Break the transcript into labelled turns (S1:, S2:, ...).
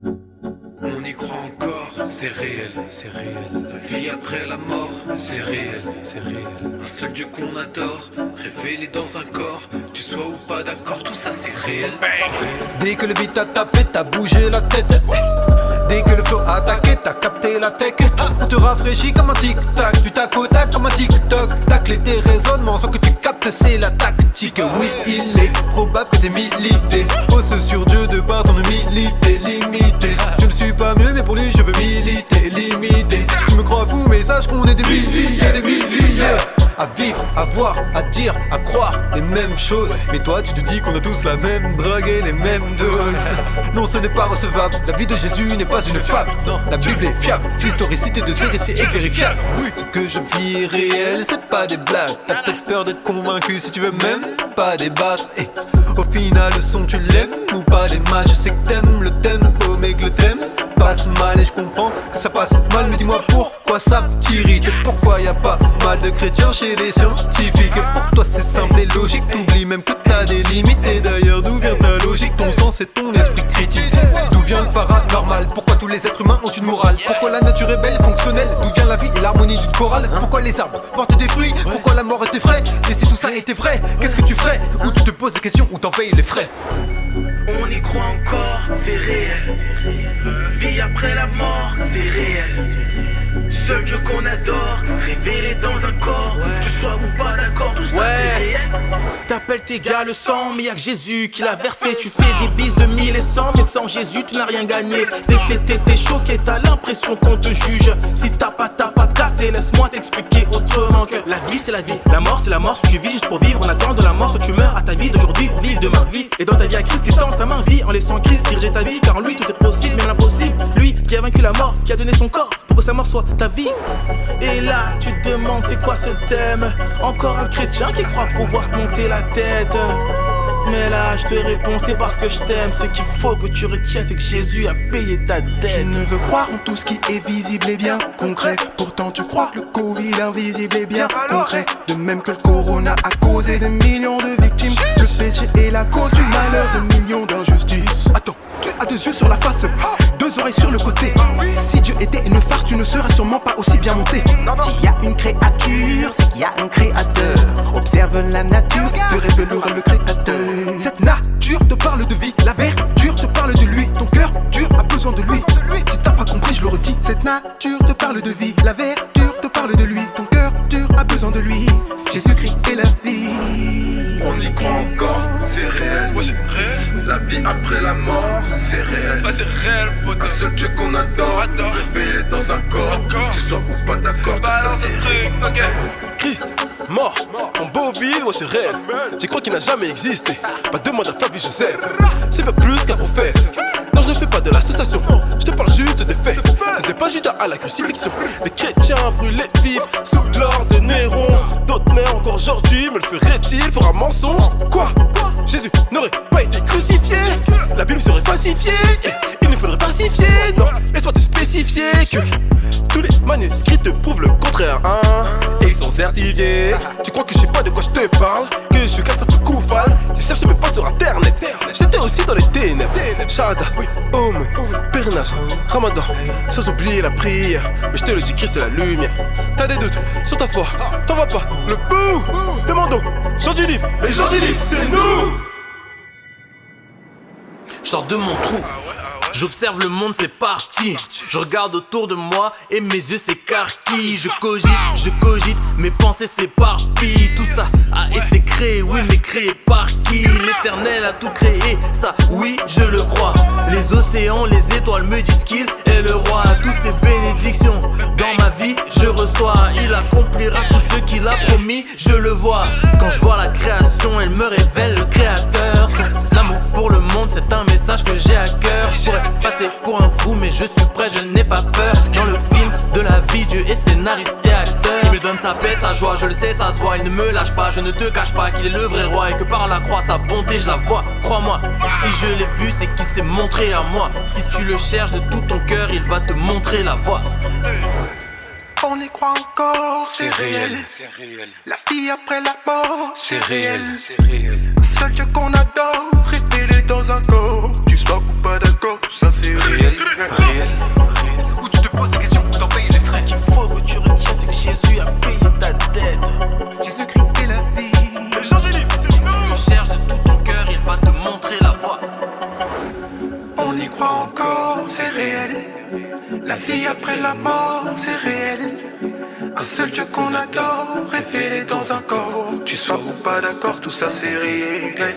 S1: On y croit encore, c'est réel, c'est réel. La vie après la mort, c'est réel, c'est réel. Un seul Dieu qu'on adore, révélé dans un corps. Tu sois ou pas d'accord, tout ça c'est réel.
S2: Dès que le beat a tapé, t'as bougé la tête. Dès que le flow a attaqué, t'as capté la tech. On te rafraîchit comme un tic-tac, du tac au tac comme un tic-toc. Tacle tes raisonnements sans que tu captes, c'est la tactique. Oui, il est probable que t'aies milité. Fausse sur Dieu de par ton humilité limitée. Je ne suis pas mieux mais pour lui je veux militer, limiter. Tu me crois fou mais sache qu'on est des milliers, des milliers. À vivre, à voir, à dire, à croire les mêmes choses. Mais toi tu te dis qu'on a tous la même drogue et les mêmes doses. Non, ce n'est pas recevable, la vie de Jésus n'est pas une fable. Non, la Bible est fiable, l'historicité de ce récit est vérifiable. Oui, ce que je vis est réel, c'est pas des blagues. T'as peut-être peur d'être convaincu si tu veux même pas débattre. Et au final le son tu l'aimes ou pas les matchs. Je sais que t'aimes le tempo mais que le thème passe mal. Et je comprends que ça passe mal, mais dis-moi pourquoi ça t'irrite. Pourquoi y a pas mal de chrétiens chez les scientifiques. Pour toi c'est simple et logique, t'oublies même que t'as des limites. Et d'ailleurs d'où vient ta logique, ton sens et ton esprit critique. D'où vient le paranormal, pourquoi tous les êtres humains ont une morale. Pourquoi la nature est belle, fonctionnelle, d'où vient la vie et l'harmonie d'une chorale. Pourquoi les arbres portent des fruits, pourquoi la mort était vraie. Et si tout ça était vrai, qu'est-ce que tu ferais. Ou tu te poses des questions, ou t'en payes les frais.
S1: On y croit encore, c'est réel, c'est réel. Vie après la mort, c'est réel, c'est réel. Seul Dieu qu'on adore, révélé dans un corps. Tu sois ou pas d'accord, tout ça c'est réel.
S3: T'appelles tes gars le sang, mais y'a que Jésus qui l'a versé. Tu fais des bises de 1000 et 100, mais sans Jésus tu n'as rien gagné. T'es choqué, t'as l'impression qu'on te juge. Si t'as pas capté, laisse-moi t'expliquer autrement que la vie c'est la vie, la mort c'est la mort. Si tu vis juste pour vivre, en attendant de la mort, soit tu meurs à ta vie d'aujourd'hui pour vivre demain vie. Et dans ta vie à Christ qui tend sa main vie, en laissant Christ diriger ta vie. Car en lui tout est possible, même l'impossible. Lui qui a vaincu la mort, qui a donné son corps pour que sa mort soit ta vie. Et là tu te demandes c'est quoi ce thème. Encore un chrétien qui croit pouvoir te monter la tête. Mais là je te réponds c'est parce que je t'aime. Ce qu'il faut que tu retiens c'est que Jésus a payé ta dette.
S4: Tu ne veux croire en tout ce qui est visible et bien concret. Pourtant tu crois que le Covid invisible est bien concret. De même que le corona a causé des millions de victimes. Le péché est la cause du malheur de millions d'injustices. Attends, tu as 2 yeux sur la face, 2 oreilles sur le côté. Si Dieu était une farce, tu ne serais sûrement pas aussi bien monté. S'il y a une créature, c'est qu'il y a un créateur. Observe la nature, te révélera le créateur. Cette nature te parle de vie, la verdure te parle de lui. Ton cœur dur a besoin de lui. Si t'as pas compris, je le redis. Cette nature te parle de vie, la verdure te parle de lui. Ton cœur dur a besoin de lui. Jésus-Christ est la vie.
S5: On y croit encore, c'est réel.
S1: Ouais, c'est réel.
S5: La vie après la mort, c'est réel.
S1: Ouais, c'est réel, pote.
S5: Un seul Dieu qu'on adore, révélé dans un corps. Tu sois ou pas d'accord, tout ça c'est réel.
S6: Christ, mort, en Beauville, ouais c'est réel. J'y crois qu'il n'a jamais existé. Pas de moi de Flavie Joseph. C'est pas plus qu'un prophète. Non, je ne fais pas de l'association. Je te parle juste des faits. C'était pas Judas à la crucifixion. Les chrétiens brûlés vifs sous l'ordre de Néron. D'autres meurent encore aujourd'hui. Me le ferait-il pour un mensonge? Quoi? Jésus n'aurait pas été crucifié. La Bible serait falsifiée. Il ne faudrait pas pacifier. Non, laisse-moi te spécifier que tous les manuscrits te prouvent le contraire, hein. Et ils sont certifiés. Tu crois que je sais pas de quoi je te parle? Que je suis qu'un simple koufal. J'ai cherché mes pas sur internet. J'étais aussi dans les ténèbres. Shahada, pèlerinage, Ramadan, sans oublier la prière. Mais je te le dis, Christ est la lumière. T'as des doutes sur ta foi, t'en vas pas. Le bouh, demandons, Jean du livre. Les gens du livre, c'est nous.
S3: Je sors de mon trou, j'observe le monde, c'est parti. Je regarde autour de moi et mes yeux s'écarquillent. Je cogite, mes pensées s'éparpillent. Tout ça a été créé, oui mais créé par qui? L'Éternel a tout créé, ça oui je le crois. Les océans, les étoiles me disent qu'il est le roi. Toutes ces bénédictions dans ma vie je reçois. Il accomplira tout ce qu'il a promis, je le vois. Quand je vois la création, elle me révèle le créateur. Son amour pour le monde, c'est un message que j'ai à cœur. Je pourrais passer pour un fou mais je suis prêt, je n'ai pas peur. Dans le film de la vie, Dieu est scénariste et acteur. Il me donne sa paix, sa joie, je le sais, ça se voit. Il ne me lâche pas, je ne te cache pas qu'il est le vrai roi. Et que par la croix, sa bonté, je la vois, crois-moi. Si je l'ai vu, c'est qu'il s'est montré à moi. Si tu le cherches de tout ton cœur, il va te montrer la voie.
S4: On y croit encore, c'est réel. La vie après la mort, c'est réel. Seul Dieu qu'on adore, révélé dans un corps. Tu sois ou pas d'accord, tout ça c'est réel.
S2: Réel. Où tu te poses des questions, t'en payes les frais.
S1: Ce qu'il faut que tu retiens, c'est que Jésus a payé ta dette.
S2: Jésus-Christ est la vie.
S3: Tu cherches de tout ton cœur, il va te montrer la voie.
S4: On y croit encore, c'est réel. La vie après la mort, c'est réel. Un seul Dieu qu'on adore, révélé dans un corps. Tu sois ou pas d'accord, tout ça c'est réel.